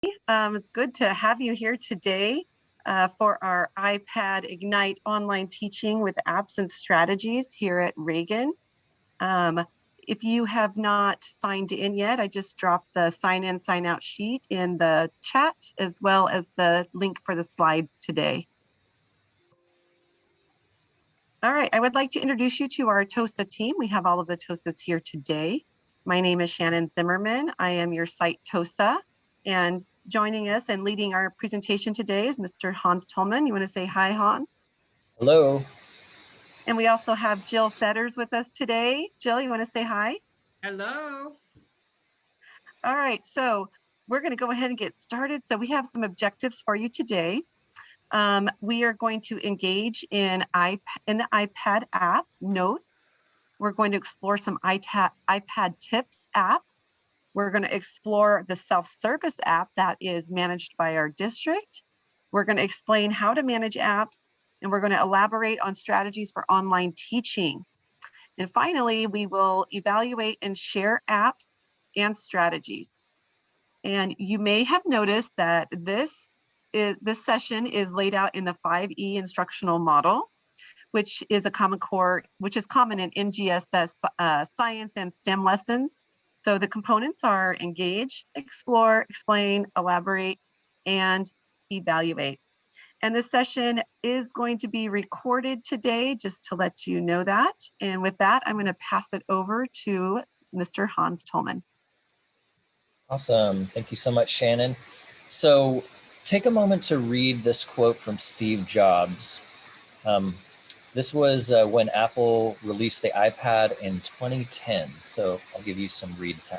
It's good to have you here today for our iPad Ignite online teaching with apps and strategies here at Reagan. If you have not signed in yet, I just dropped the sign in, sign out sheet in the chat, as well as the link for the slides today. All right, I would like to introduce you to our TOSA team. We have all of the TOSAs here today. My name is Shannon Zimmerman. I am your site TOSA, and joining us and leading our presentation today is Mr. Hans Tolman. You want to say hi, Hans? Hello. And we also have Jill Fetters with us today. Jill, you want to say hi? Hello. All right, so we're going to go ahead and get started. So we have some objectives for you today. We are going to engage in the iPad apps, notes. We're going to explore some iPad tips app. We're going to explore the SelfService app that is managed by our district. We're going to explain how to manage apps, and we're going to elaborate on strategies for online teaching. And finally, we will evaluate and share apps and strategies. And you may have noticed that this session is laid out in the 5E instructional model, which is a common core, which is common in NGSS science and STEM lessons. So the components are engage, explore, explain, elaborate, and evaluate. And this session is going to be recorded today, just to let you know that. And with that, I'm going to pass it over to Mr. Hans Tolman. Awesome. Thank you so much, Shannon. So take a moment to read this quote from Steve Jobs. This was when Apple released the iPad in 2010. So I'll give you some read time.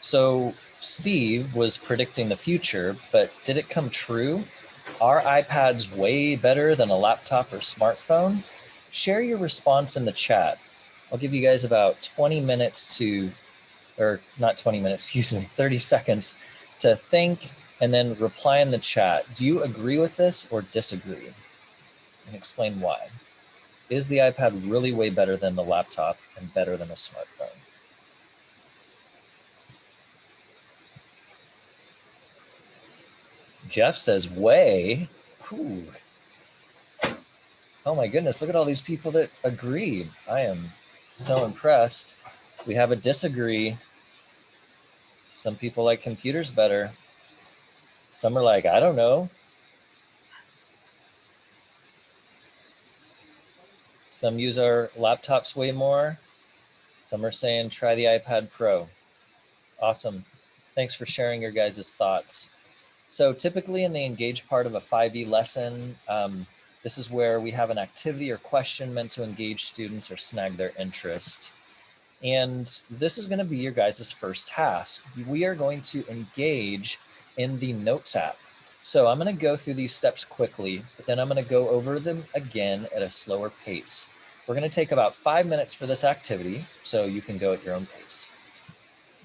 So Steve was predicting the future, but did it come true? Are iPads way better than a laptop or smartphone? Share your response in the chat. I'll give you guys about 20 minutes to, or not 20 minutes, excuse me, 30 seconds to think and then reply in the chat. Do you agree with this or disagree? And explain why. Is the iPad really way better than the laptop and better than a smartphone? Jeff says way. Ooh. Oh my goodness, look at all these people that agree. I am so impressed. We have a disagree. Some people like computers better. Some are like, I don't know. Some use our laptops way more. Some are saying try the iPad Pro. Awesome. Thanks for sharing your guys' thoughts. So typically in the engage part of a 5E lesson, this is where we have an activity or question meant to engage students or snag their interest. And this is going to be your guys' first task. We are going to engage in the Notes app. So I'm going to go through these steps quickly, but then I'm going to go over them again at a slower pace. We're going to take about 5 minutes for this activity, so you can go at your own pace.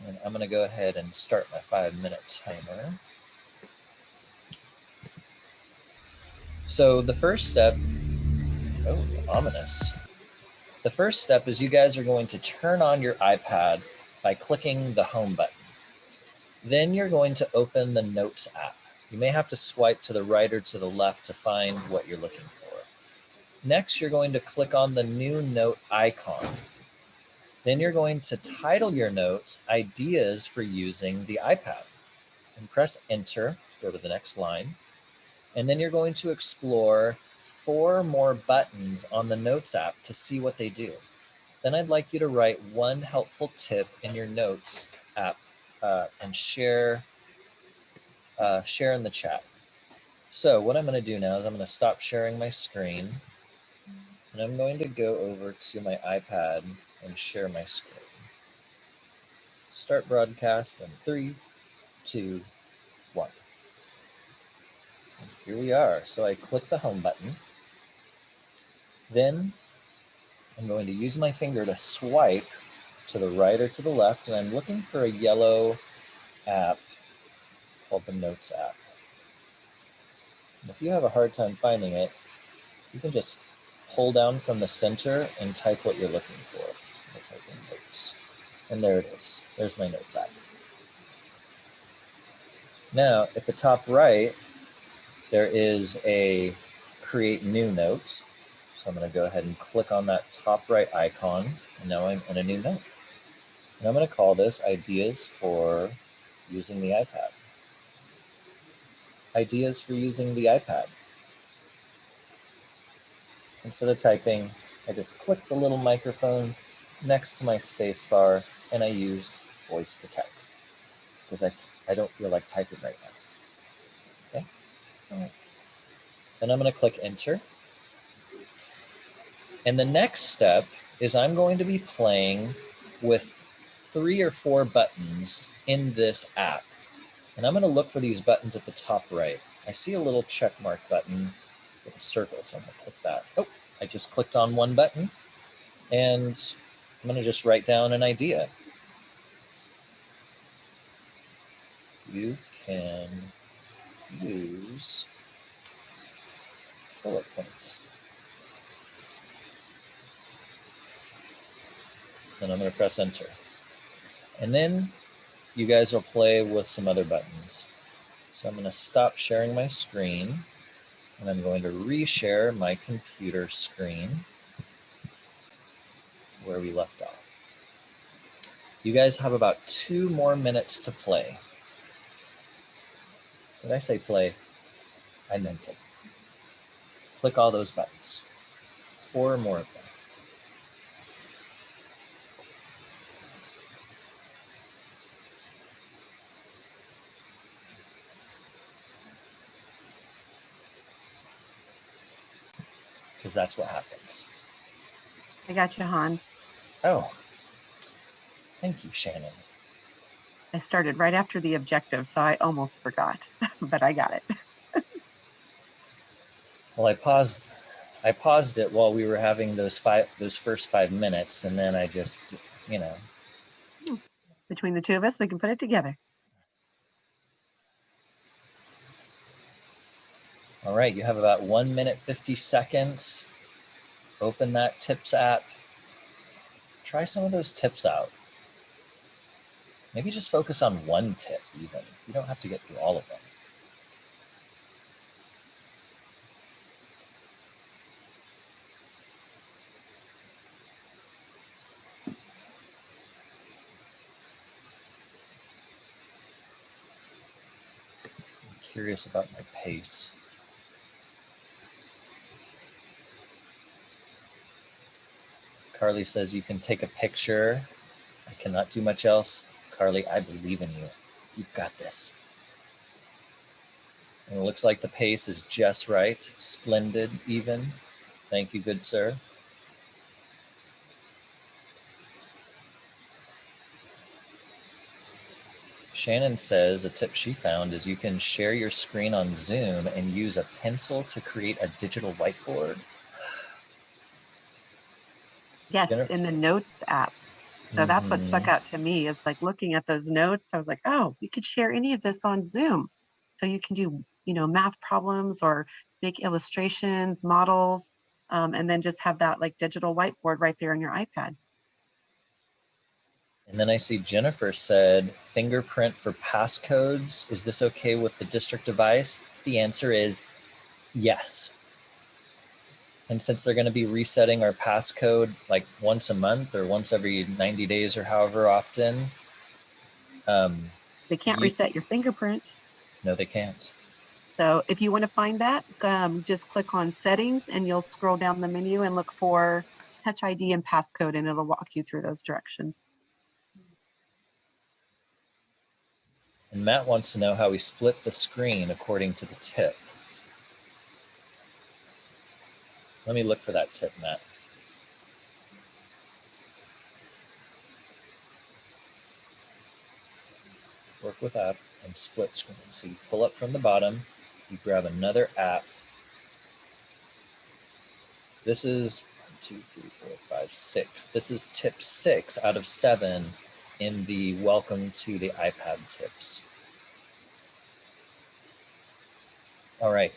And I'm going to go ahead and start my 5-minute timer. So the first step, oh, ominous. The first step is you guys are going to turn on your iPad by clicking the home button. Then you're going to open the Notes app. You may have to swipe to the right or to the left to find what you're looking for. Next, you're going to click on the new note icon. Then you're going to title your notes Ideas for Using the iPad and press Enter to go to the next line. And then you're going to explore 4 more buttons on the Notes app to see what they do. Then I'd like you to write one helpful tip in your Notes app and share in the chat. So what I'm going to do now is I'm going to stop sharing my screen, and I'm going to go over to my iPad and share my screen. Start broadcast in 3, 2, 1. And here we are. So I click the home button. Then I'm going to use my finger to swipe to the right or to the left, and I'm looking for a yellow app called the Notes app. And if you have a hard time finding it, you can just pull down from the center and type what you're looking for. I'll type in notes. And there it is. There's my notes app. Now, at the top right, there is a create new note. So I'm going to go ahead and click on that top right icon. And now I'm in a new note. And I'm going to call this Ideas for Using the iPad. Ideas for using the iPad. Instead of typing, I just clicked the little microphone next to my space bar and I used voice to text because I don't feel like typing right now. Okay. All right. Then I'm going to click enter. And the next step is I'm going to be playing with 3 or 4 buttons in this app. And I'm going to look for these buttons at the top right. I see a little check mark button with a circle, so I'm going to click that. Oh, I just clicked on one button, and I'm going to just write down an idea. You can use bullet points. And I'm going to press enter. And then you guys will play with some other buttons. So I'm going to stop sharing my screen, and I'm going to reshare my computer screen to where we left off. You guys have about 2 more minutes to play. Did I say play? I meant it. Click all those buttons. 4 or more of them. Because that's what happens. I got you, Hans. Oh, thank you, Shannon. I started right after the objective, so I almost forgot, but I got it. Well, I paused it while we were having those first 5 minutes, and then I just, Between the two of us, we can put it together. All right, you have about 1 minute, 50 seconds. Open that tips app. Try some of those tips out. Maybe just focus on one tip even. You don't have to get through all of them. I'm curious about my pace. Carly says you can take a picture. I cannot do much else. Carly, I believe in you. You've got this. And it looks like the pace is just right. Splendid, even. Thank you, good sir. Shannon says a tip she found is you can share your screen on Zoom and use a pencil to create a digital whiteboard. Yes, in the notes app. So that's what stuck out to me is like looking at those notes. I was like, oh, you could share any of this on Zoom. So you can do, math problems or make illustrations, models, and then just have that like digital whiteboard right there on your iPad. And then I see Jennifer said, fingerprint for passcodes. Is this okay with the district device? The answer is yes. And since they're going to be resetting our passcode like once a month or once every 90 days or however often. They can't reset your fingerprint. No, they can't. So if you want to find that, just click on settings and you'll scroll down the menu and look for Touch ID and passcode, and it'll walk you through those directions. And Matt wants to know how we split the screen according to the tip. Let me look for that tip, Matt. Work with app and split screen. So you pull up from the bottom, you grab another app. This is 1, 2, 3, 4, 5, 6. This is tip 6 out of 7 in the Welcome to the iPad tips. All right.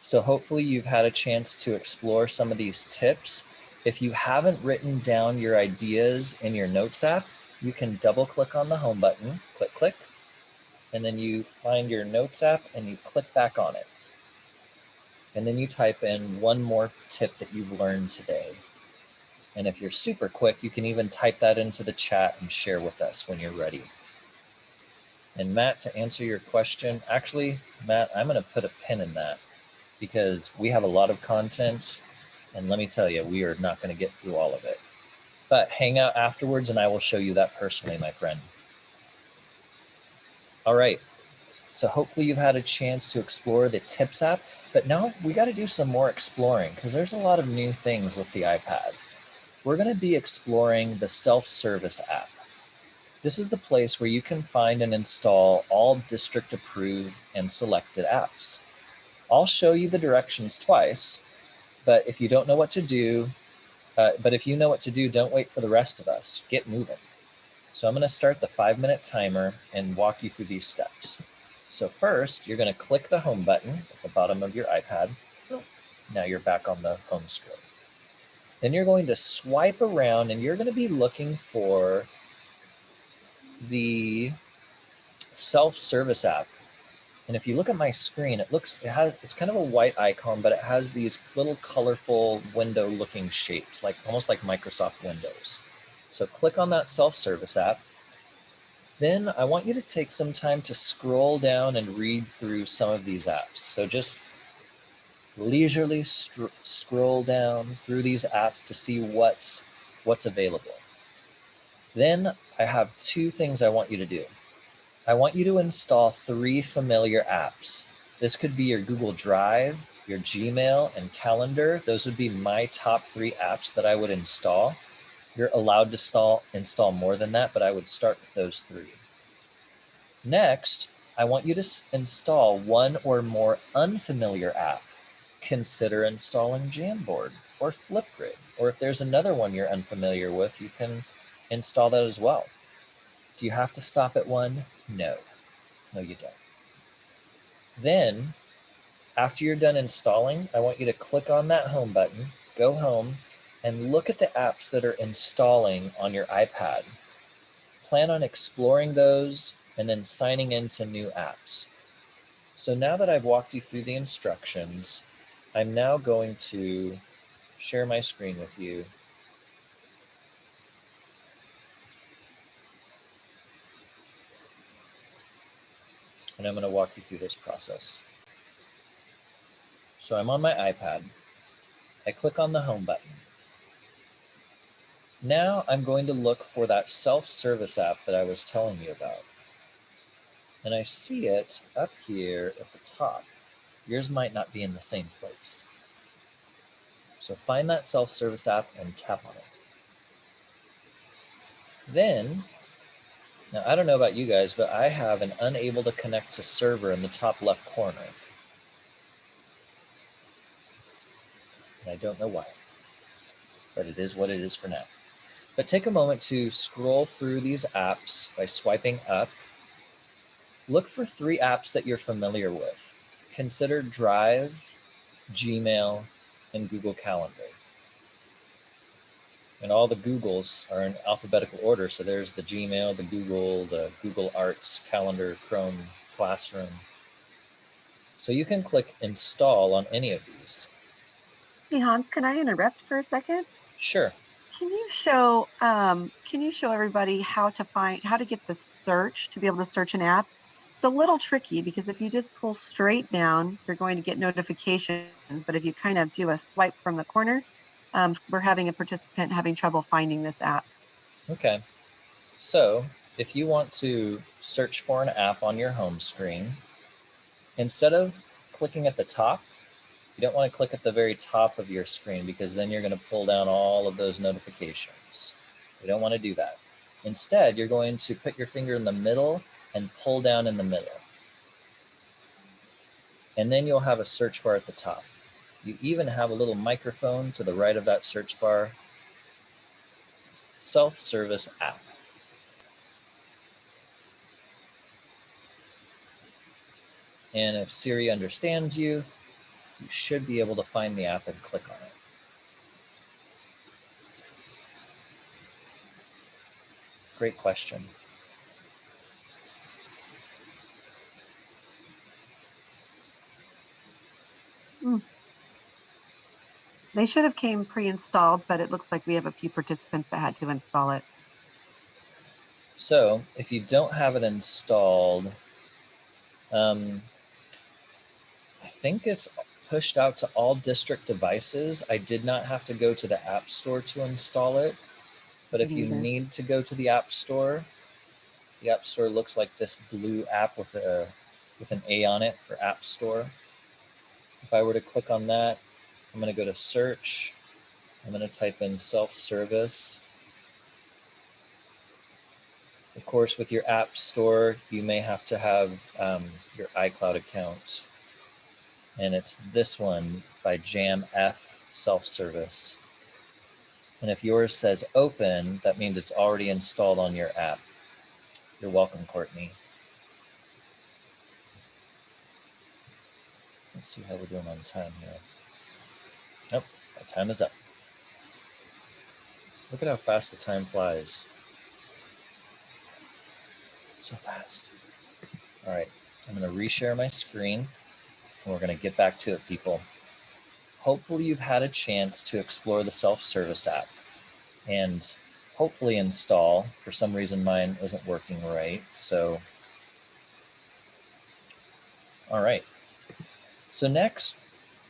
So hopefully you've had a chance to explore some of these tips. If you haven't written down your ideas in your Notes app, you can double click on the home button, click, and then you find your Notes app and you click back on it. And then you type in one more tip that you've learned today. And if you're super quick, you can even type that into the chat and share with us when you're ready. And Matt, to answer your question, actually, Matt, I'm going to put a pin in that because we have a lot of content. And let me tell you, we are not going to get through all of it. But hang out afterwards and I will show you that personally, my friend. All right. So hopefully you've had a chance to explore the Tips app, but now we got to do some more exploring because there's a lot of new things with the iPad. We're going to be exploring the SelfService app. This is the place where you can find and install all district approved and selected apps. I'll show you the directions twice, but if you don't know what to do, if you know what to do, don't wait for the rest of us. Get moving. So I'm going to start the 5-minute timer and walk you through these steps. So first, you're going to click the home button at the bottom of your iPad. Now you're back on the home screen. Then you're going to swipe around and you're going to be looking for the SelfService app. And if you look at my screen, it's kind of a white icon, but it has these little colorful window looking shapes, almost like Microsoft Windows. So click on that SelfService app. Then I want you to take some time to scroll down and read through some of these apps. So just leisurely scroll down through these apps to see what's available. Then I have 2 things I want you to do. I want you to install 3 familiar apps. This could be your Google Drive, your Gmail, and Calendar. Those would be my top 3 apps that I would install. You're allowed to install more than that, but I would start with those 3. Next, I want you to install 1 or more unfamiliar app. Consider installing Jamboard or Flipgrid, or if there's another one you're unfamiliar with, you can install that as well. Do you have to stop at 1? No. No, you don't. Then, after you're done installing, I want you to click on that home button, go home, and look at the apps that are installing on your iPad. Plan on exploring those and then signing into new apps. So now that I've walked you through the instructions, I'm now going to share my screen with you. And I'm going to walk you through this process. So I'm on my iPad. I click on the home button. Now I'm going to look for that SelfService app that I was telling you about. And I see it up here at the top. Yours might not be in the same place. So find that SelfService app and tap on it. Then, now I don't know about you guys, but I have an unable to connect to server in the top left corner. And I don't know why, but it is what it is for now. But take a moment to scroll through these apps by swiping up. Look for 3 apps that you're familiar with. Consider Drive, Gmail, and Google Calendar. And all the Googles are in alphabetical order. So there's the Gmail, the Google Arts, Calendar, Chrome, Classroom. So you can click install on any of these. Hey Hans, can I interrupt for a second? Sure. Can you show everybody how to get the search to be able to search an app? It's a little tricky because if you just pull straight down, you're going to get notifications. But if you kind of do a swipe from the corner, we're having a participant having trouble finding this app. Okay. So if you want to search for an app on your home screen, instead of clicking at the top, you don't want to click at the very top of your screen because then you're going to pull down all of those notifications. You don't want to do that. Instead, you're going to put your finger in the middle and pull down in the middle. And then you'll have a search bar at the top. You even have a little microphone to the right of that search bar. SelfService App. And if Siri understands you, you should be able to find the app and click on it. Great question. They should have came pre-installed, but it looks like we have a few participants that had to install it. So if you don't have it installed, I think it's pushed out to all district devices. I did not have to go to the App Store to install it, but if you need to go to the App Store looks like this blue app with an A on it for App Store. If I were to click on that, I'm going to go to search. I'm going to type in SelfService. Of course, with your App Store, you may have to have your iCloud account. And it's this one by Jam F SelfService. And if yours says open, that means it's already installed on your app. You're welcome, Courtney. Let's see how we're doing on time here. Nope, my time is up. Look at how fast the time flies. So fast. All right, I'm going to reshare my screen, and we're going to get back to it, people. Hopefully you've had a chance to explore the SelfService app and hopefully install. For some reason, mine isn't working right. So, all right. So next,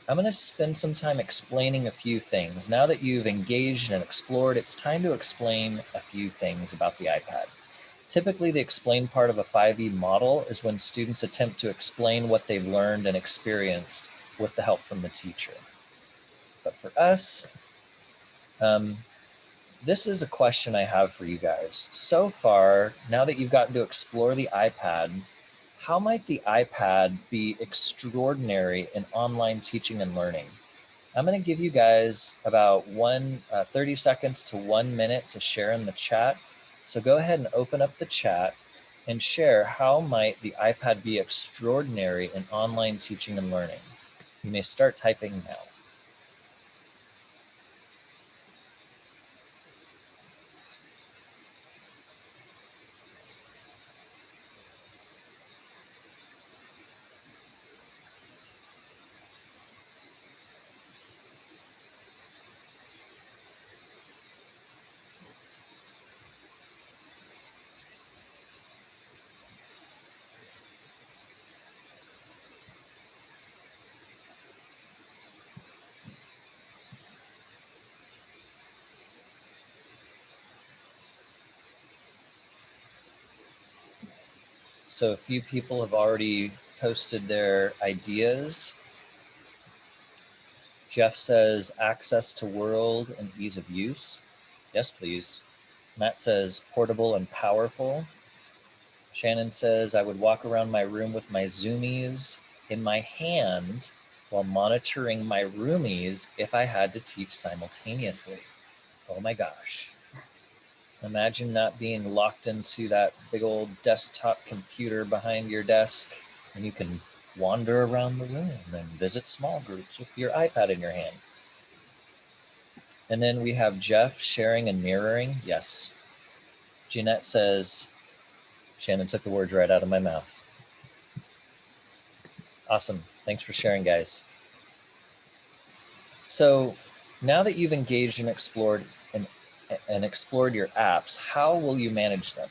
I'm going to spend some time explaining a few things. Now that you've engaged and explored, it's time to explain a few things about the iPad. Typically, the explain part of a 5E model is when students attempt to explain what they've learned and experienced with the help from the teacher. But for us, this is a question I have for you guys. So far, now that you've gotten to explore the iPad, how might the iPad be extraordinary in online teaching and learning? I'm going to give you guys about 30 seconds to 1 minute to share in the chat. So go ahead and open up the chat and share how might the iPad be extraordinary in online teaching and learning. You may start typing now. So a few people have already posted their ideas. Jeff says access to world and ease of use. Yes, please. Matt says portable and powerful. Shannon says I would walk around my room with my Zoomies in my hand while monitoring my roomies if I had to teach simultaneously. Oh my gosh. Imagine not being locked into that big old desktop computer behind your desk, and you can wander around the room and visit small groups with your iPad in your hand. And then we have Jeff sharing and mirroring. Yes. Jeanette says, Shannon took the words right out of my mouth. Awesome. Thanks for sharing, guys. So now that you've engaged and explored your apps, how will you manage them?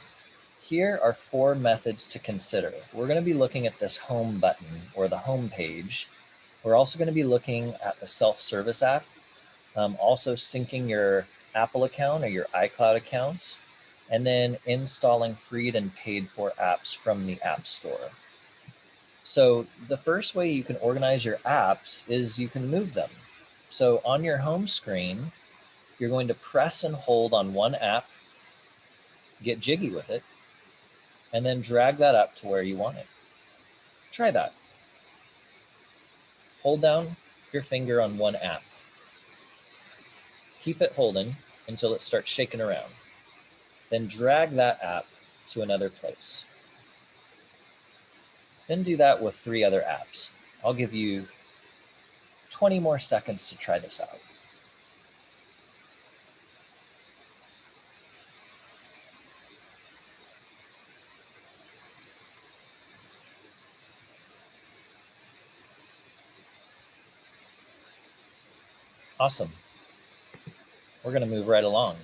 Here are 4 methods to consider. We're going to be looking at this home button or the home page. We're also going to be looking at the SelfService app, also syncing your Apple account or your iCloud account, and then installing free and paid for apps from the App Store. So the first way you can organize your apps is you can move them. So on your home screen, you're going to press and hold on one app, get jiggy with it, and then drag that up to where you want it. Try that. Hold down your finger on one app. Keep it holding until it starts shaking around. Then drag that app to another place. Then do that with 3 other apps. I'll give you 20 more seconds to try this out. Awesome. We're going to move right along.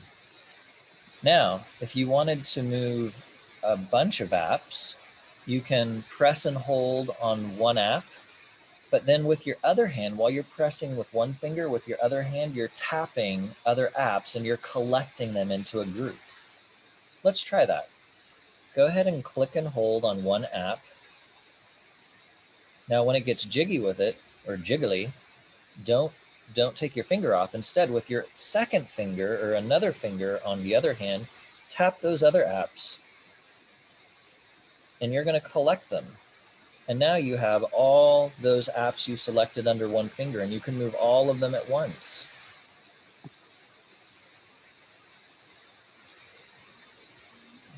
Now, if you wanted to move a bunch of apps, you can press and hold on one app, but then with your other hand, while you're pressing with one finger, with your other hand, you're tapping other apps and you're collecting them into a group. Let's try that. Go ahead and click and hold on one app. Now, when it gets jiggy with it, or jiggly, don't take your finger off. Instead, with your second finger or another finger on the other hand, tap those other apps and you're going to collect them. And now you have all those apps you selected under one finger and you can move all of them at once.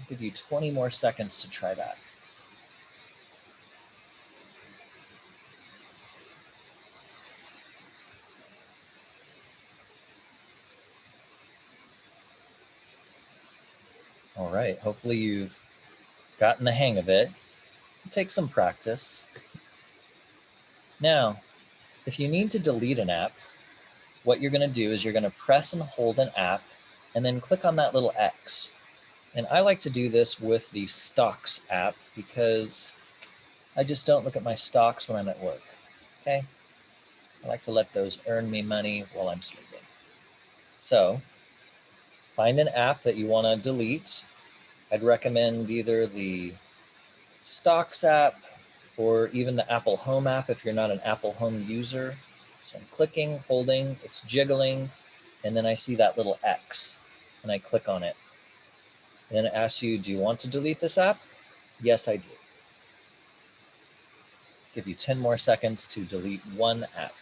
I'll give you 20 more seconds to try that. All right, hopefully you've gotten the hang of it. Take some practice. Now, if you need to delete an app, what you're going to do is you're going to press and hold an app and then click on that little X. And I like to do this with the Stocks app because I just don't look at my stocks when I'm at work, okay? I like to let those earn me money while I'm sleeping. So find an app that you want to delete. I'd recommend either the Stocks app or even the Apple Home app if you're not an Apple Home user. So I'm clicking, holding, it's jiggling, and then I see that little X and I click on it. And then it asks you, do you want to delete this app? Yes, I do. Give you 10 more seconds to delete one app.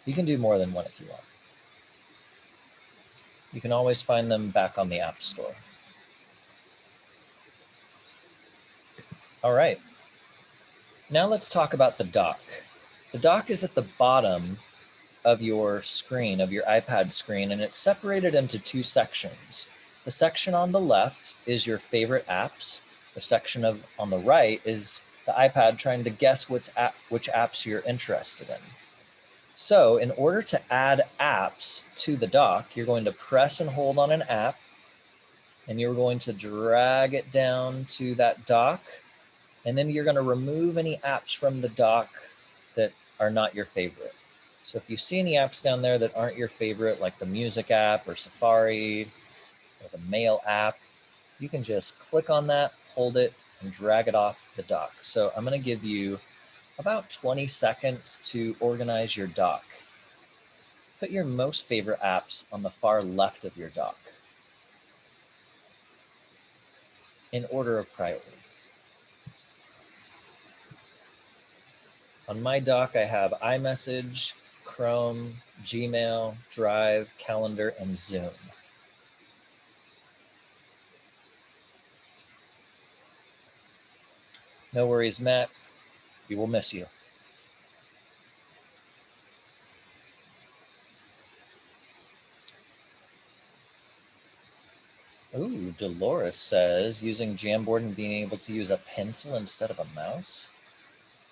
You can do more than one if you want. You can always find them back on the App Store. All right. Now let's talk about the dock. The dock is at the bottom of your screen, of your iPad screen, and it's separated into two sections. The section on the left is your favorite apps. The section on the right is the iPad trying to guess which apps you're interested in. So in order to add apps to the dock, you're going to press and hold on an app, and you're going to drag it down to that dock, and then you're going to remove any apps from the dock that are not your favorite. So if you see any apps down there that aren't your favorite, like the Music app or Safari or the Mail app, you can just click on that, hold it, and drag it off the dock. So I'm going to give you about 20 seconds to organize your dock. Put your most favorite apps on the far left of your dock in order of priority. On my dock, I have iMessage, Chrome, Gmail, Drive, Calendar, and Zoom. No worries, Matt. We will miss you. Ooh, Dolores says, using Jamboard and being able to use a pencil instead of a mouse.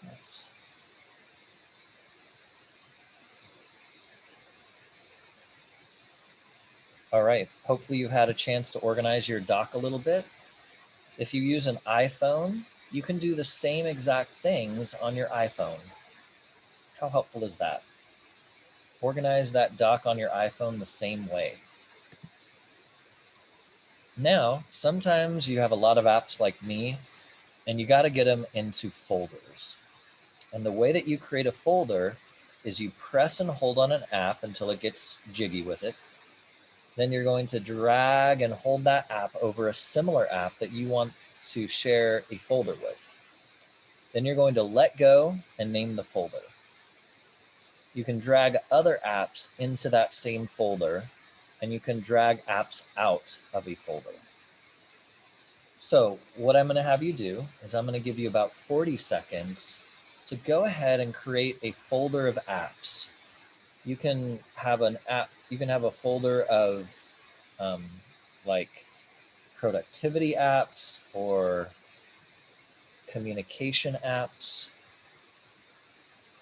Nice. All right, hopefully you had a chance to organize your dock a little bit. If you use an iPhone, you can do the same exact things on your iPhone. How helpful is that? Organize that dock on your iPhone the same way. Now, sometimes you have a lot of apps like me, and you got to get them into folders. And the way that you create a folder is you press and hold on an app until it gets jiggy with it. Then you're going to drag and hold that app over a similar app that you want to share a folder with. Then you're going to let go and name the folder. You can drag other apps into that same folder, and you can drag apps out of a folder. So what I'm going to have you do is I'm going to give you about 40 seconds to go ahead and create a folder of apps. You can have an app, you can have a folder of like productivity apps or communication apps,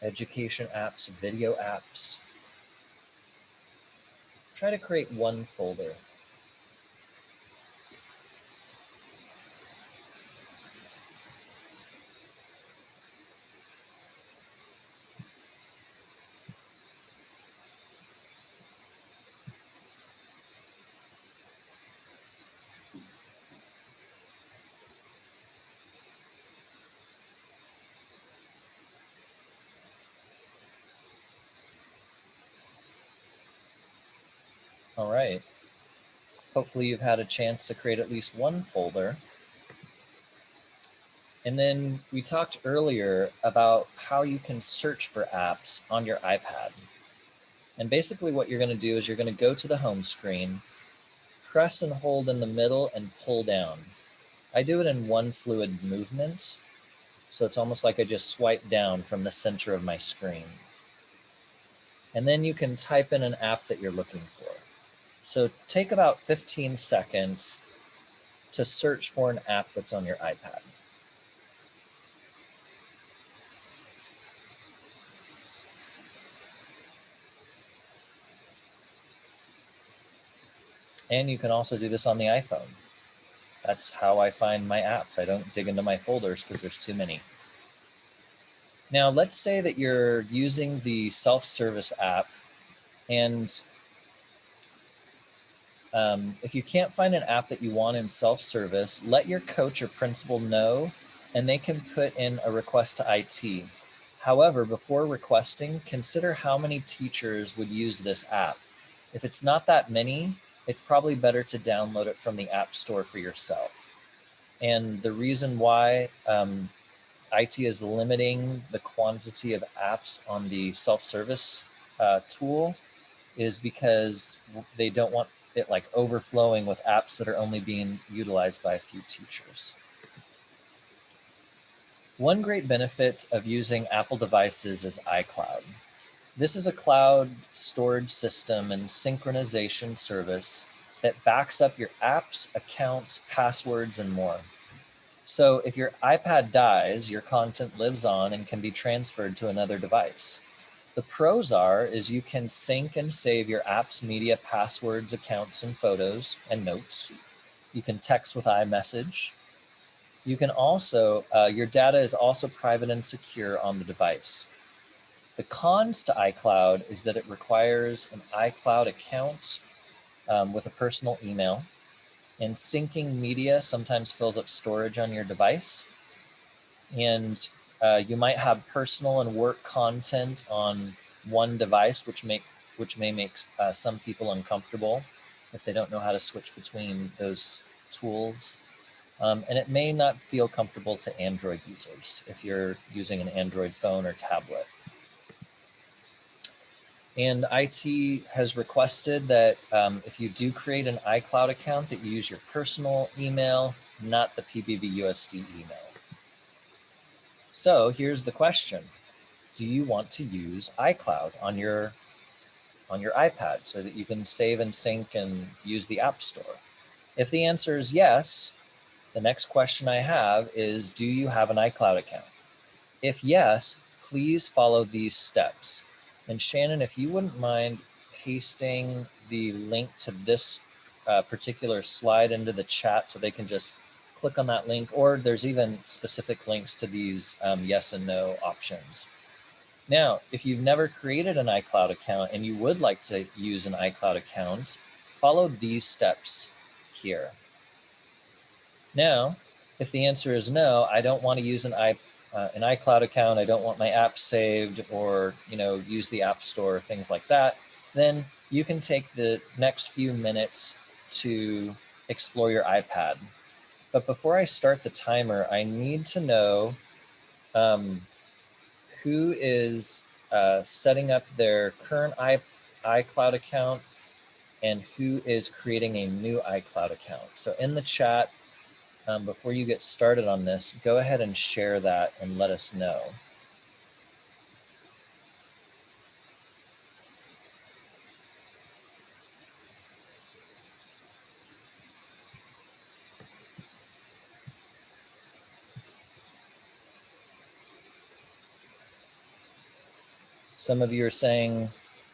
education apps, video apps. Try to create one folder. All right. Hopefully you've had a chance to create at least one folder. And then we talked earlier about how you can search for apps on your iPad. And basically what you're going to do is you're going to go to the home screen, press and hold in the middle and pull down. I do it in one fluid movement. So it's almost like I just swipe down from the center of my screen. And then you can type in an app that you're looking for. So take about 15 seconds to search for an app that's on your iPad. And you can also do this on the iPhone. That's how I find my apps. I don't dig into my folders because there's too many. Now, let's say that you're using the SelfService app, and if you can't find an app that you want in self-service, let your coach or principal know, and they can put in a request to IT. However, before requesting, consider how many teachers would use this app. If it's not that many, it's probably better to download it from the App Store for yourself. And the reason why IT is limiting the quantity of apps on the self-service tool is because they don't want it like overflowing with apps that are only being utilized by a few teachers. One great benefit of using Apple devices is iCloud. This is a cloud storage system and synchronization service that backs up your apps, accounts, passwords, and more. So if your iPad dies, your content lives on and can be transferred to another device. The pros is you can sync and save your app's media, passwords, accounts, and photos and notes. You can text with iMessage. You can also, your data is also private and secure on the device. The cons to iCloud is that it requires an iCloud account with a personal email, and syncing media sometimes fills up storage on your device. And you might have personal and work content on one device, which may make some people uncomfortable if they don't know how to switch between those tools. And it may not feel comfortable to Android users if you're using an Android phone or tablet. And IT has requested that if you do create an iCloud account, that you use your personal email, not the PBVUSD email. So here's the question. Do you want to use iCloud on your iPad so that you can save and sync and use the App Store? If the answer is yes, the next question I have is, do you have an iCloud account? If yes, please follow these steps. And Shannon, if you wouldn't mind pasting the link to this particular slide into the chat so they can just click on that link, or there's even specific links to these yes and no options. Now, if you've never created an iCloud account and you would like to use an iCloud account, follow these steps here. Now, if the answer is no, I don't want to use an iCloud account, I don't want my app saved, or use the App Store, things like that, then you can take the next few minutes to explore your iPad. But before I start the timer, I need to know who is setting up their current iCloud account and who is creating a new iCloud account. So in the chat, before you get started on this, go ahead and share that and let us know. Some of you are saying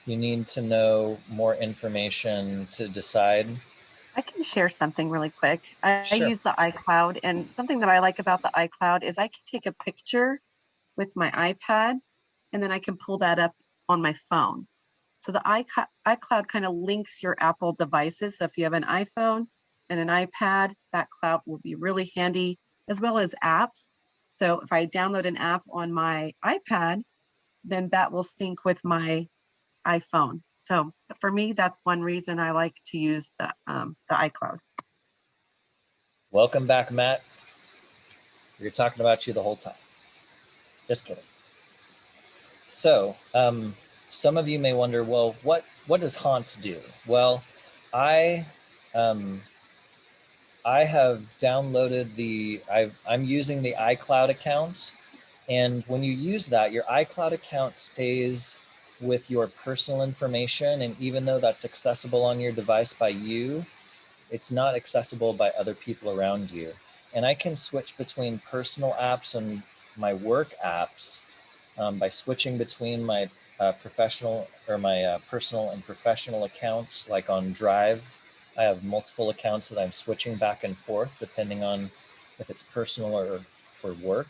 you need to know more information to decide. I can share something really quick. I Sure. use the iCloud, and something that I like about the iCloud is I can take a picture with my iPad, and then I can pull that up on my phone. So the iCloud kind of links your Apple devices. So if you have an iPhone and an iPad, that cloud will be really handy, as well as apps. So if I download an app on my iPad, then that will sync with my iPhone. So for me, that's one reason I like to use the iCloud. Welcome back, Matt. We were talking about you the whole time. Just kidding. So, some of you may wonder, well, what does Haunts do? Well, I have downloaded I'm using the iCloud account, and when you use that, your iCloud account stays with your personal information, and even though that's accessible on your device by you, it's not accessible by other people around you. And I can switch between personal apps and my work apps by switching between my professional or my personal and professional accounts. Like on Drive, I have multiple accounts that I'm switching back and forth depending on if it's personal or for work.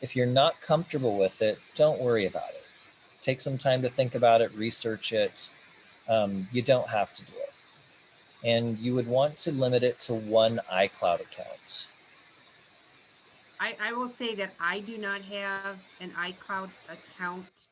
If you're not comfortable with it, don't worry about it. Take some time to think about it, research it. You don't have to do it. And you would want to limit it to one iCloud account. I will say that I do not have an iCloud account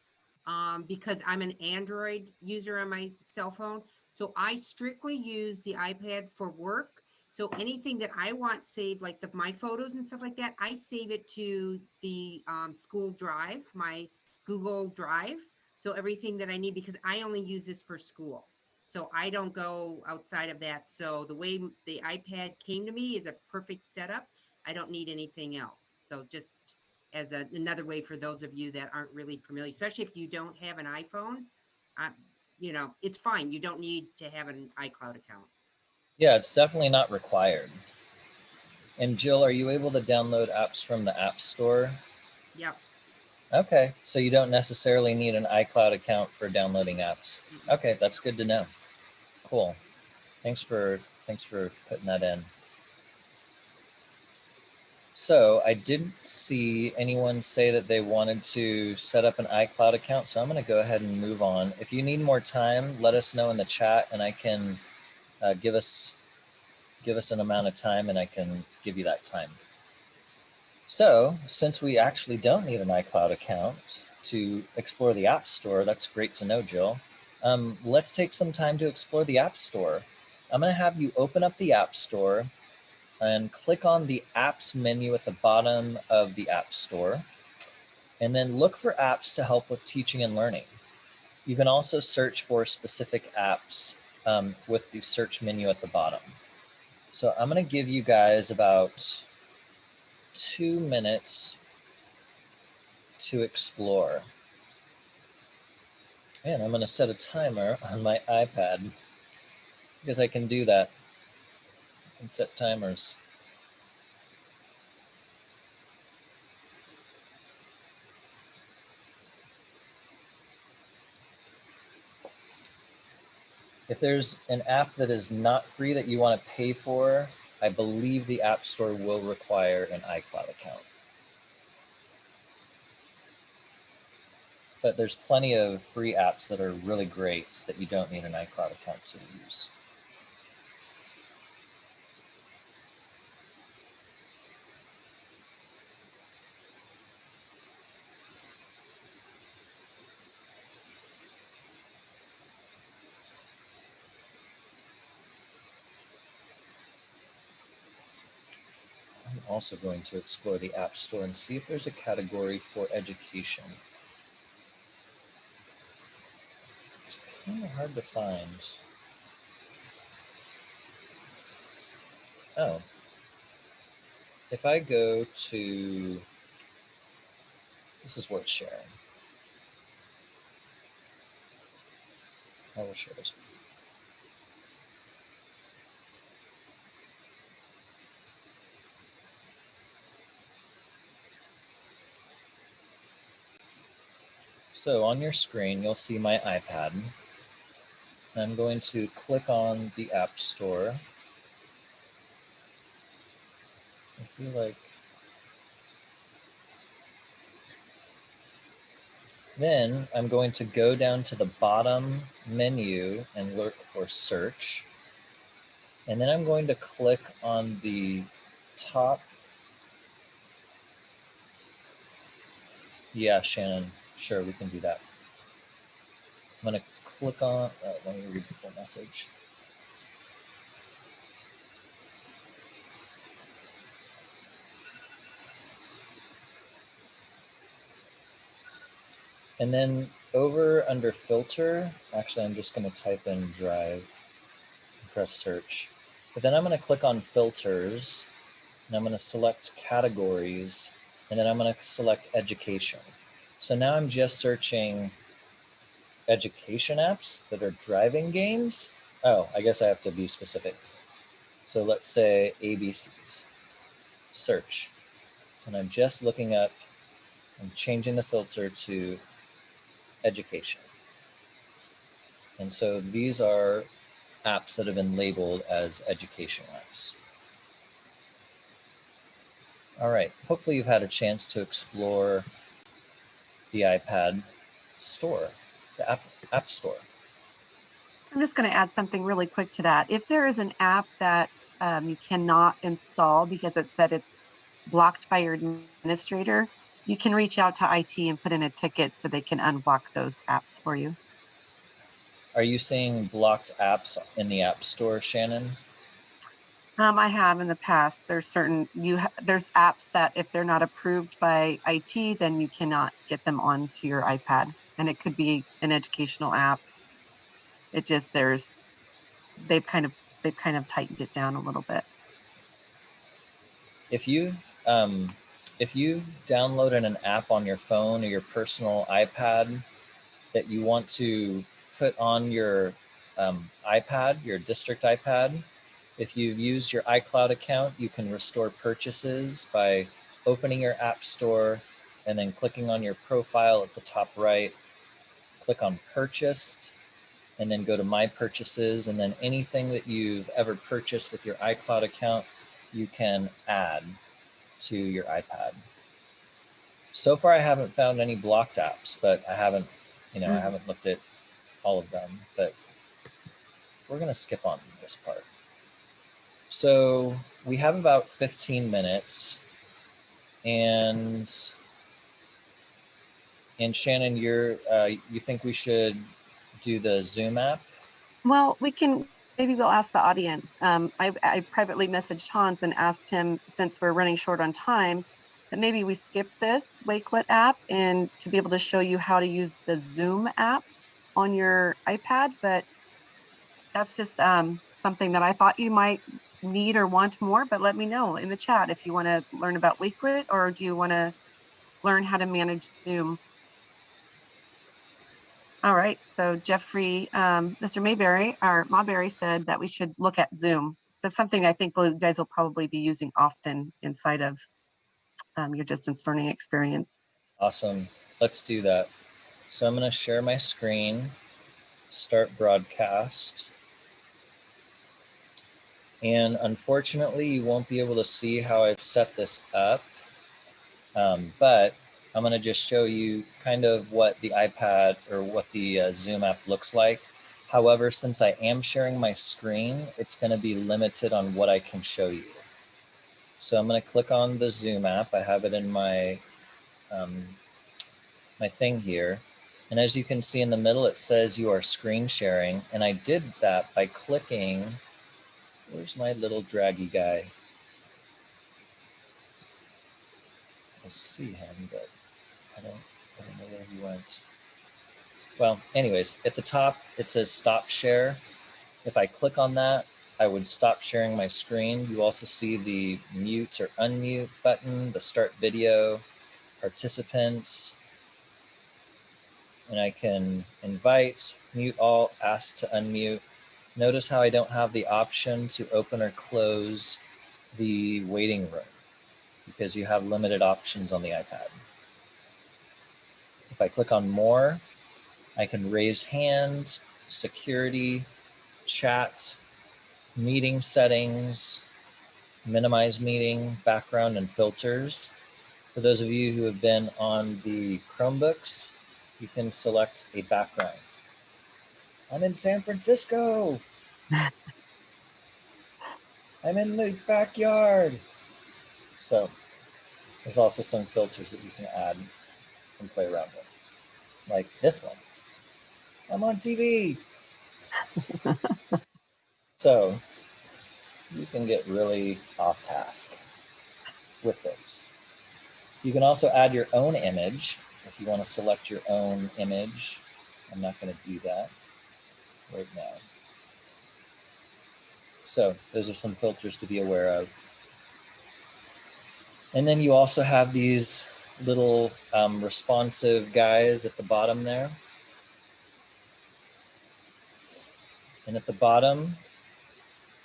because I'm an Android user on my cell phone. So I strictly use the iPad for work. So anything that I want saved, like my photos and stuff like that, I save it to the school drive, my Google Drive. So everything that I need, because I only use this for school. So I don't go outside of that. So the way the iPad came to me is a perfect setup. I don't need anything else. So just as another way for those of you that aren't really familiar, especially if you don't have an iPhone, uh, it's fine. You don't need to have an iCloud account. Yeah, it's definitely not required. And Jill, are you able to download apps from the App Store? Yep. Okay, so you don't necessarily need an iCloud account for downloading apps. Mm-mm. Okay, that's good to know. Cool. Thanks for putting that in. So I didn't see anyone say that they wanted to set up an iCloud account, so I'm going to go ahead and move on. If you need more time, let us know in the chat, and I can give us an amount of time, and I can give you that time. So since we actually don't need an iCloud account to explore the App Store, that's great to know, Jill. Let's take some time to explore the App Store. I'm going to have you open up the App Store and click on the Apps menu at the bottom of the App Store, and then look for apps to help with teaching and learning. You can also search for specific apps with the search menu at the bottom. So I'm going to give you guys about 2 minutes to explore. And I'm going to set a timer on my iPad because I can do that. I can set timers. If there's an app that is not free that you want to pay for, I believe the App Store will require an iCloud account. But there's plenty of free apps that are really great that you don't need an iCloud account to use. I'm also going to explore the App Store and see if there's a category for education. It's kind of hard to find. Oh, if I go to, this is worth sharing. I will share this. So on your screen, you'll see my iPad. I'm going to click on the App Store. I feel like then I'm going to go down to the bottom menu and look for search. And then I'm going to click on the top. Yeah, Shannon, sure, we can do that. I'm going to click on, let me read the full message. And then over under filter, actually, I'm just going to type in drive and press search. But then I'm going to click on filters and I'm going to select categories and then I'm going to select education. So now I'm just searching education apps that are driving games. Oh, I guess I have to be specific. So let's say ABCs, search. And I'm just looking up, I'm changing the filter to education. And so these are apps that have been labeled as education apps. All right, hopefully you've had a chance to explore the iPad store, the app store. I'm just going to add something really quick to that. If there is an app that you cannot install because it said it's blocked by your administrator, you can reach out to IT and put in a ticket so they can unblock those apps for you. Are you seeing blocked apps in the App Store, Shannon? I have in the past. There's there's apps that if they're not approved by IT, then you cannot get them onto your iPad, and it could be an educational app. It just they've kind of they've kind of tightened it down a little bit. If you've downloaded an app on your phone or your personal iPad that you want to put on your iPad, your district iPad, if you've used your iCloud account, you can restore purchases by opening your app store and then clicking on your profile at the top right, click on purchased, and then go to my purchases, and then anything that you've ever purchased with your iCloud account, you can add to your iPad. So far, I haven't found any blocked apps, but I haven't looked at all of them, but we're going to skip on this part. So we have about 15 minutes, and Shannon, you think we should do the Zoom app? Well, maybe we'll ask the audience. I privately messaged Hans and asked him, since we're running short on time, that maybe we skip this Wakelet app and to be able to show you how to use the Zoom app on your iPad. But that's just something that I thought you might need or want more. But let me know in the chat if you want to learn about Wakelet or do you want to learn how to manage Zoom. All right, so Jeffrey, Mr. Mayberry said that we should look at Zoom. That's something I think you guys will probably be using often inside of your distance learning experience. Awesome, let's do that. So I'm going to share my screen, start broadcast. And unfortunately, you won't be able to see how I've set this up, but I'm going to just show you kind of what the iPad or what the Zoom app looks like. However, since I am sharing my screen, it's going to be limited on what I can show you. So I'm going to click on the Zoom app. I have it in my my thing here. And as you can see in the middle, it says you are screen sharing. And I did that by clicking, where's my little draggy guy? I see him, but I don't know where he went. Well, anyways, at the top, it says stop share. If I click on that, I would stop sharing my screen. You also see the mute or unmute button, the start video, participants, and I can invite, mute all, ask to unmute. Notice how I don't have the option to open or close the waiting room because you have limited options on the iPad. If I click on more, I can raise hands, security, chat, meeting settings, minimize meeting, background, and filters. For those of you who have been on the Chromebooks, you can select a background. I'm in San Francisco. I'm in the backyard. So there's also some filters that you can add and play around with, like this one. I'm on TV. So you can get really off task with those. You can also add your own image if you want to select your own image. I'm not going to do that right now. So those are some filters to be aware of. And then you also have these little responsive guys at the bottom there. And at the bottom,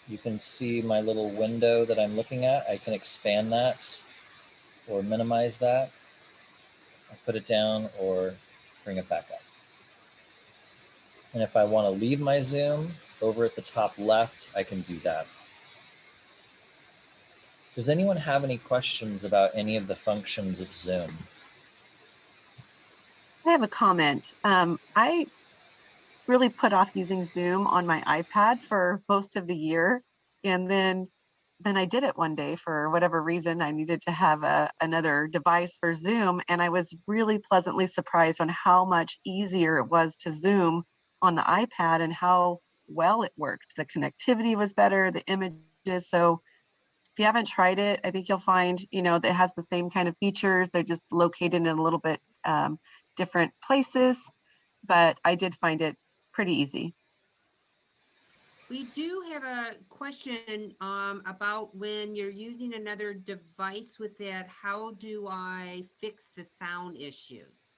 you can see my little window that I'm looking at. I can expand that or minimize that. I put it down or bring it back up. And if I want to leave my zoom over at the top left, I can do that. Does anyone have any questions about any of the functions of Zoom? I have a comment. I really put off using Zoom on my iPad for most of the year. And then I did it one day for whatever reason. I needed to have another device for Zoom. And I was really pleasantly surprised on how much easier it was to Zoom on the iPad and how well it worked. The connectivity was better, the images. So if you haven't tried it, I think you'll find, that it has the same kind of features. They're just located in a little bit different places, but I did find it pretty easy. We do have a question about when you're using another device with that, how do I fix the sound issues?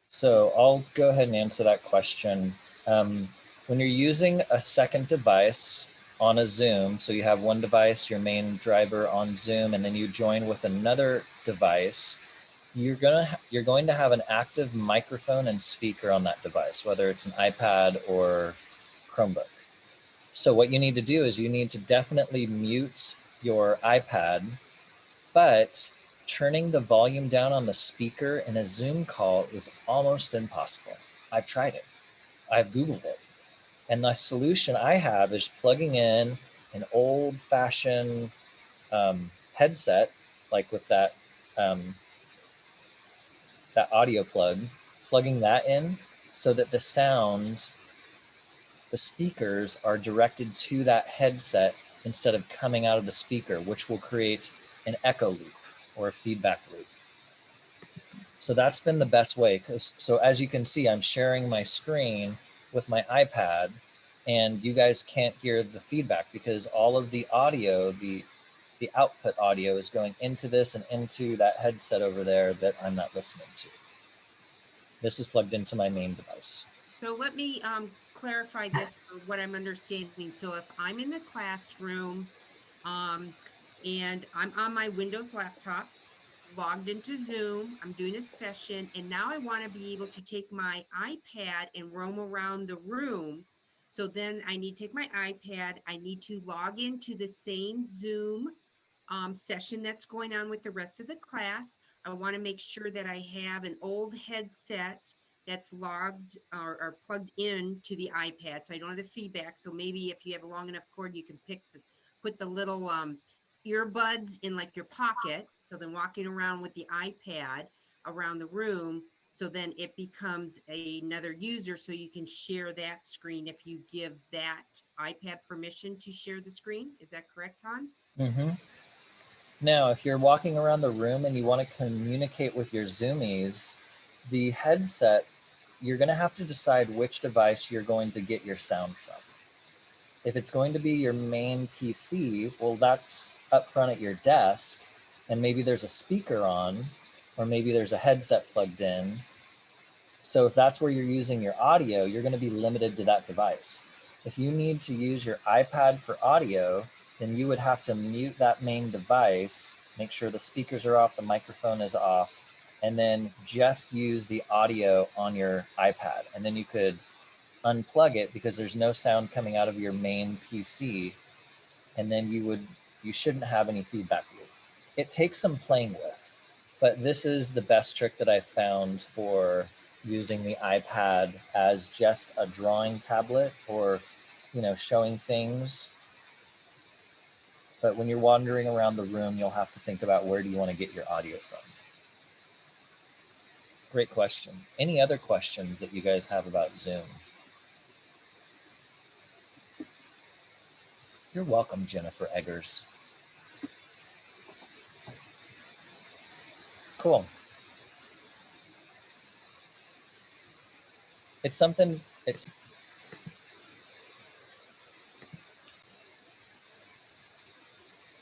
So I'll go ahead and answer that question. When you're using a second device on a Zoom, so you have one device, your main driver on Zoom, and then you join with another device, you're going to have an active microphone and speaker on that device, whether it's an iPad or Chromebook. So what you need to do is you need to definitely mute your iPad, but turning the volume down on the speaker in a Zoom call is almost impossible. I've tried it. I've Googled it. And the solution I have is plugging in an old-fashioned headset, like with that audio plug, plugging that in so that the sounds, the speakers are directed to that headset instead of coming out of the speaker, which will create an echo loop or a feedback loop. So that's been the best way. So as you can see, I'm sharing my screen with my iPad, and you guys can't hear the feedback because all of the audio, the output audio is going into this and into that headset over there that I'm not listening to. This is plugged into my main device. So let me clarify this for what I'm understanding. So if I'm in the classroom and I'm on my Windows laptop, logged into Zoom, I'm doing a session, and now I want to be able to take my iPad and roam around the room. So then I need to take my iPad, I need to log into the same Zoom session that's going on with the rest of the class. I want to make sure that I have an old headset that's logged or plugged in to the iPad, so I don't have the feedback. So maybe if you have a long enough cord, you can put the little earbuds in like your pocket. So then walking around with the iPad around the room, so then it becomes another user, so you can share that screen if you give that iPad permission to share the screen. Is that correct, Hans? Mm-hmm. Now, if you're walking around the room and you want to communicate with your Zoomies, the headset, you're going to have to decide which device you're going to get your sound from. If it's going to be your main PC, well, that's up front at your desk, and maybe there's a speaker on, or maybe there's a headset plugged in. So if that's where you're using your audio, you're going to be limited to that device. If you need to use your iPad for audio, then you would have to mute that main device, make sure the speakers are off, the microphone is off, and then just use the audio on your iPad. And then you could unplug it because there's no sound coming out of your main PC, and then you shouldn't have any feedback loop. It takes some playing with, but this is the best trick that I've found for using the iPad as just a drawing tablet or, showing things. But when you're wandering around the room, you'll have to think about where do you want to get your audio from. Great question. Any other questions that you guys have about Zoom? You're welcome, Jennifer Eggers. Cool.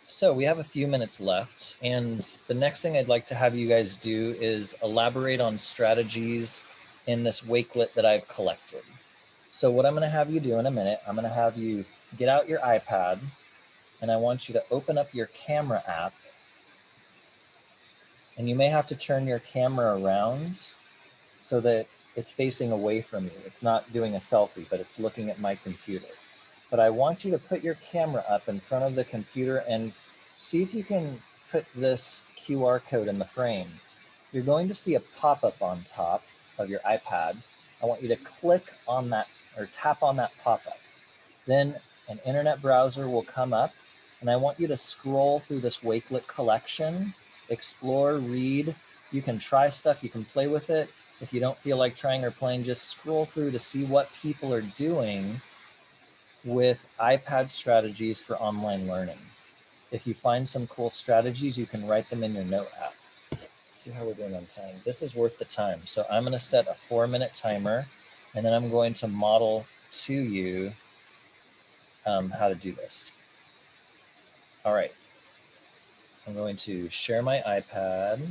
So we have a few minutes left, and the next thing I'd like to have you guys do is elaborate on strategies in this Wakelet that I've collected. So what I'm going to have you do in a minute, I'm going to have you get out your iPad, and I want you to open up your camera app, and you may have to turn your camera around so that it's facing away from you. It's not doing a selfie, but it's looking at my computer. But I want you to put your camera up in front of the computer and see if you can put this QR code in the frame. You're going to see a pop-up on top of your iPad. I want you to click on that or tap on that pop-up. Then an internet browser will come up, and I want you to scroll through this Wakelet collection, explore, read. You can try stuff, you can play with it. If you don't feel like trying or playing, just scroll through to see what people are doing with iPad strategies for online learning. If you find some cool strategies, you can write them in your note app. Let's see how we're doing on time. This is worth the time. So I'm going to set a 4-minute timer, and then I'm going to model to you how to do this. All right. I'm going to share my iPad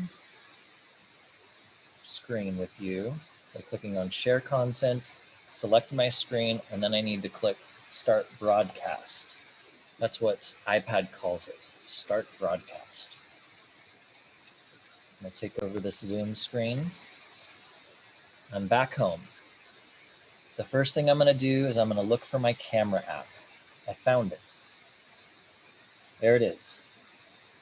screen with you by clicking on Share Content, select my screen, and then I need to click Start Broadcast. That's what iPad calls it, Start Broadcast. I'm going to take over this Zoom screen. I'm back home. The first thing I'm going to do is I'm going to look for my camera app. I found it. There it is.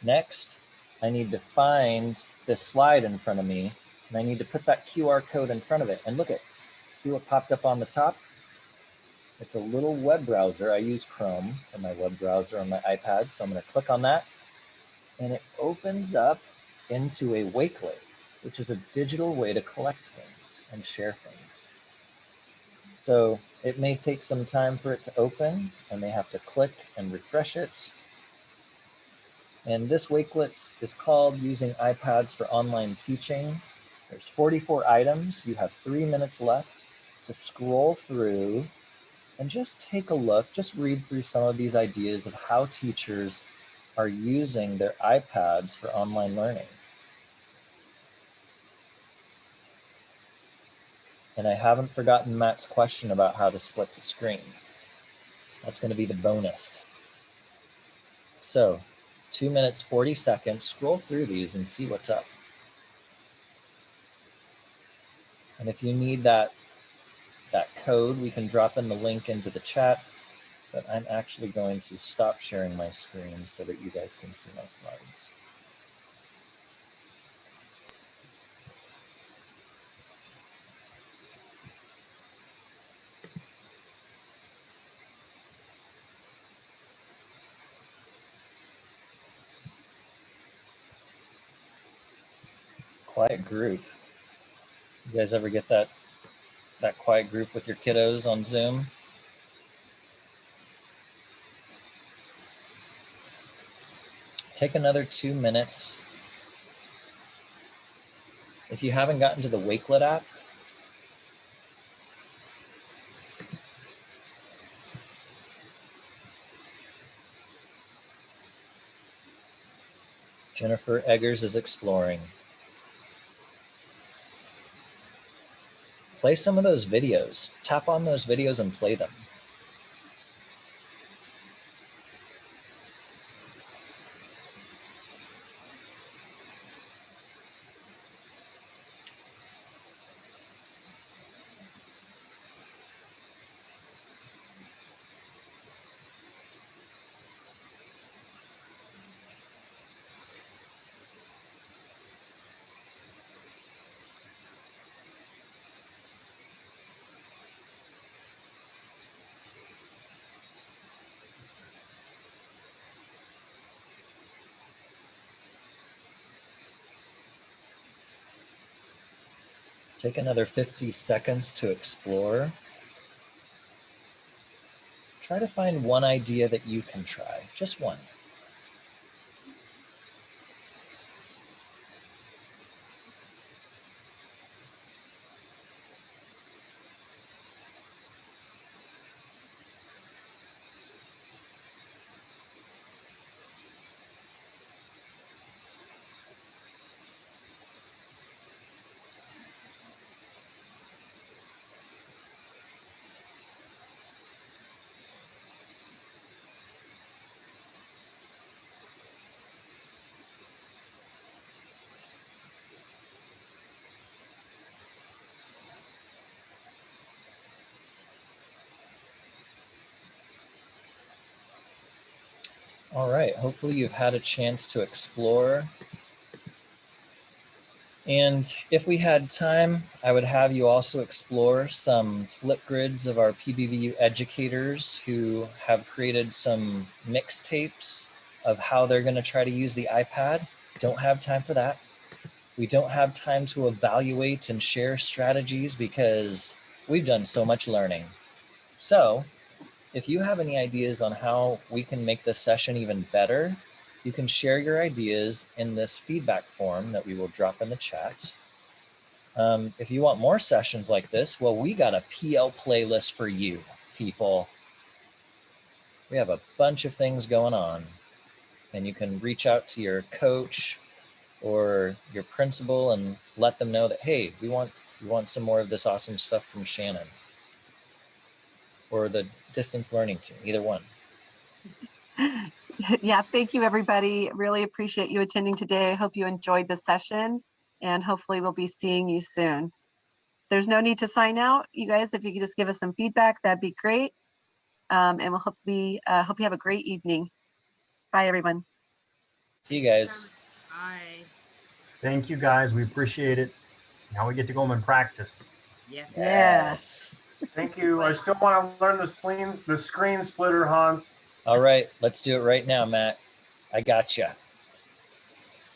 Next, I need to find this slide in front of me, and I need to put that QR code in front of it. And look at, see what popped up on the top? It's a little web browser. I use Chrome for my web browser on my iPad, so I'm going to click on that, and it opens up into a Wakelet, which is a digital way to collect things and share things. So it may take some time for it to open. I may have to click and refresh it. And this Wakelet is called Using iPads for Online Teaching. There's 44 items. You have 3 minutes left to scroll through and just take a look, just read through some of these ideas of how teachers are using their iPads for online learning. And I haven't forgotten Matt's question about how to split the screen. That's going to be the bonus. So 2 minutes, 40 seconds, scroll through these and see what's up. And if you need that code, we can drop in the link into the chat, but I'm actually going to stop sharing my screen so that you guys can see my slides. Quiet group. You guys ever get that quiet group with your kiddos on Zoom? Take another 2 minutes. If you haven't gotten to the Wakelet app, Jennifer Eggers is exploring. Play some of those videos. Tap on those videos and play them. Take another 50 seconds to explore. Try to find one idea that you can try, just one. All right, hopefully you've had a chance to explore. And if we had time, I would have you also explore some Flipgrids of our PBVU educators who have created some mixtapes of how they're going to try to use the iPad. Don't have time for that. We don't have time to evaluate and share strategies because we've done so much learning. So if you have any ideas on how we can make this session even better, you can share your ideas in this feedback form that we will drop in the chat. If you want more sessions like this, well, we got a PL playlist for you, people. We have a bunch of things going on, and you can reach out to your coach or your principal and let them know that, hey, we want some more of this awesome stuff from Shannon or the distance learning team, either one. Yeah, thank you, everybody. Really appreciate you attending today. I hope you enjoyed the session, and hopefully we'll be seeing you soon. There's no need to sign out. You guys, if you could just give us some feedback, that'd be great. And we'll hope you have a great evening. Bye, everyone. See you guys. Bye. Thank you, guys. We appreciate it. Now we get to go home and practice. Yeah. Yes. Thank you. I still want to learn the screen splitter, Hans. All right, let's do it right now, Matt. I gotcha.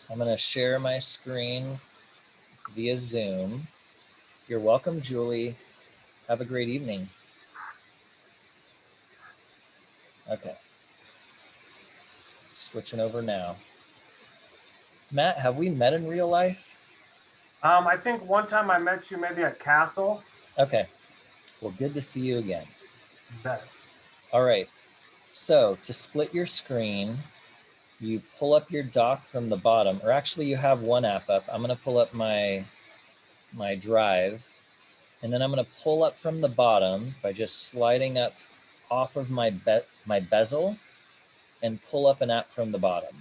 I'm going to share my screen via Zoom. You're welcome, Julie. Have a great evening. Okay. Switching over now. Matt, have we met in real life? I think one time I met you maybe at Castle. Okay. Well, good to see you again. Bet. All right. So to split your screen, you pull up your dock from the bottom, or actually you have one app up. I'm going to pull up my drive, and then I'm going to pull up from the bottom by just sliding up off of my bezel and pull up an app from the bottom.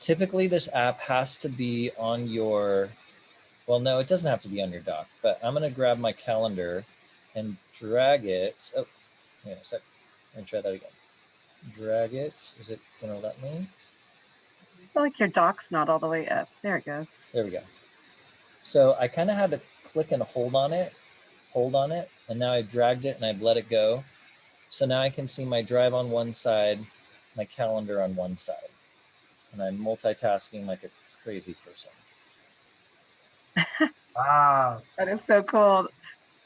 Typically, this app has to be on your, well, no, it doesn't have to be on your dock, but I'm going to grab my calendar and drag it. Oh, wait a sec. Let me try that again. Drag it. Is it going to let me? I feel like your dock's not all the way up. There it goes. There we go. So I kind of had to click and hold on it, and now I've dragged it and I've let it go. So now I can see my drive on one side, my calendar on one side, and I'm multitasking like a crazy person. Wow. That is so cool.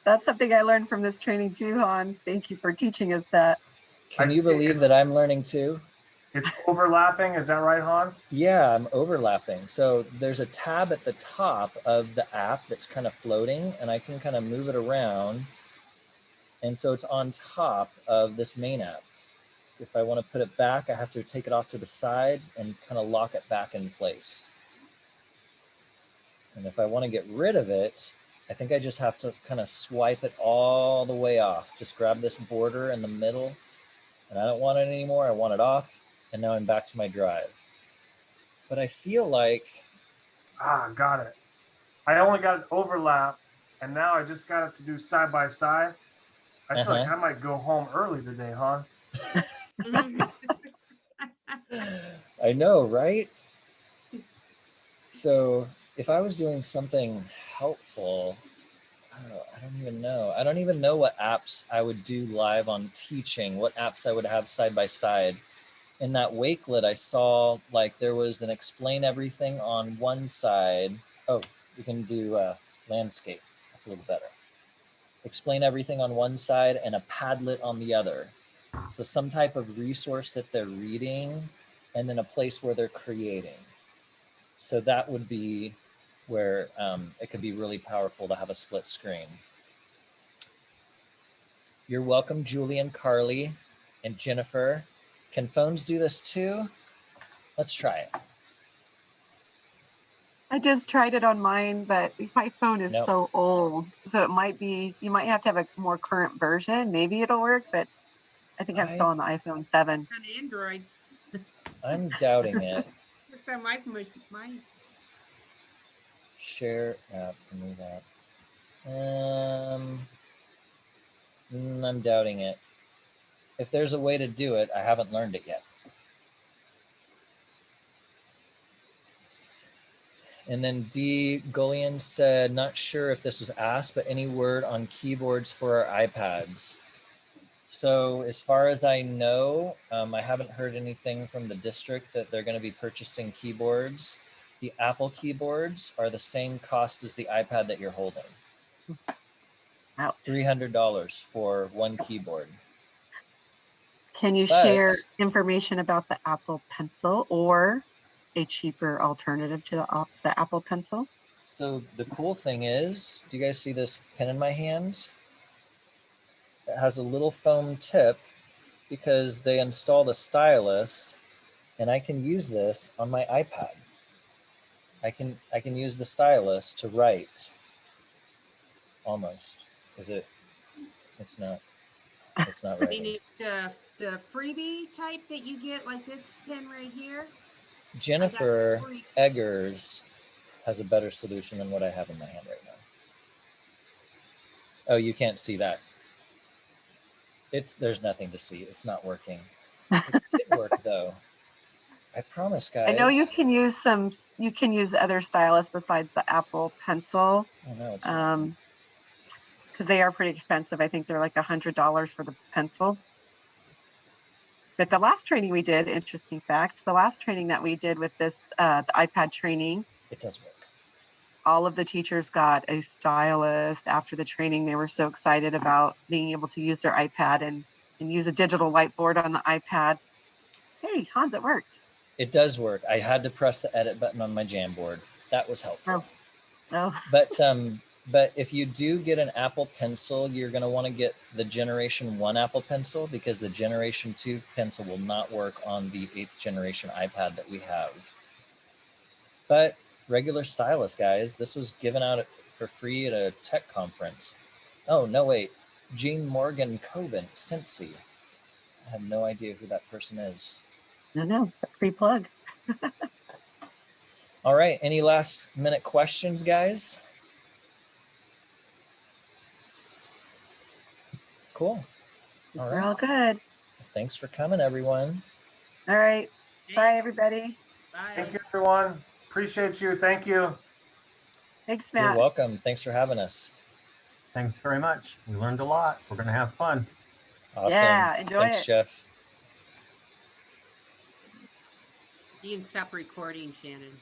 That's something I learned from this training too, Hans. Thank you for teaching us that. Can you believe that I'm learning too? It's overlapping. Is that right, Hans? Yeah, I'm overlapping. So there's a tab at the top of the app that's kind of floating, and I can kind of move it around. And so it's on top of this main app. If I want to put it back, I have to take it off to the side and kind of lock it back in place. And if I want to get rid of it, I think I just have to kind of swipe it all the way off. Just grab this border in the middle, and I don't want it anymore. I want it off, and now I'm back to my drive. But I feel like... Got it. I only got an overlap, and now I just got it to do side by side. I feel like I might go home early today, Hans. I know, right? So if I was doing something helpful, I don't even know. I don't even know what apps I would do live on teaching, what apps I would have side by side. In that Wakelet, I saw like there was an explain everything on one side. Oh, we can do landscape. That's a little better. Explain everything on one side and a Padlet on the other. So some type of resource that they're reading and then a place where they're creating. So that would be where it could be really powerful to have a split screen. You're welcome, Julie and Carly and Jennifer. Can phones do this too? Let's try it. I just tried it on mine, but my phone is Nope. so old. So it might be, you might have to have a more current version. Maybe it'll work, but I think I'm still on the iPhone 7. On Androids. I'm doubting it. Looks on my Share app, remove app. I'm doubting it. If there's a way to do it, I haven't learned it yet. And then D. Gullion said, not sure if this was asked, but any word on keyboards for our iPads? So as far as I know, I haven't heard anything from the district that they're going to be purchasing keyboards. The Apple keyboards are the same cost as the iPad that you're holding. Ouch. $300 for one keyboard. Can you share information about the Apple Pencil or a cheaper alternative to the Apple Pencil? So the cool thing is, do you guys see this pen in my hand? It has a little foam tip because they installed a stylus, and I can use this on my iPad. I can use the stylus to write. Almost. Is it? It's not. It's not I writing. mean, the freebie type that you get, like this pen right here. Jennifer Eggers has a better solution than what I have in my hand right now. Oh, you can't see that. There's nothing to see. It's not working. It did work though. I promise, guys. I know you can use other stylus besides the Apple Pencil. Oh no, it's because they are pretty expensive. I think they're like $100 for the pencil. But the last training we did, interesting fact, the last training that we did with this, the iPad training, it does work. All of the teachers got a stylus after the training. They were so excited about being able to use their iPad and use a digital whiteboard on the iPad. Hey, Hans, it worked. It does work. I had to press the edit button on my Jamboard. That was helpful. Oh. But if you do get an Apple Pencil, you're going to want to get the Generation 1 Apple Pencil because the Generation 2 Pencil will not work on the 8th generation iPad that we have. But regular stylus, guys, this was given out for free at a tech conference. Oh, no, wait. Jean Morgan Coben, Cincy. I have no idea who that person is. No, free plug. All right, any last minute questions, guys? Cool. All right. We're all good. Thanks for coming, everyone. All right. Bye, everybody. Bye. Thank you, everyone. Appreciate you. Thank you. Thanks, Matt. You're welcome. Thanks for having us. Thanks very much. We learned a lot. We're going to have fun. Awesome. Yeah, enjoy Thanks, it. Jeff. You can stop recording, Shannon.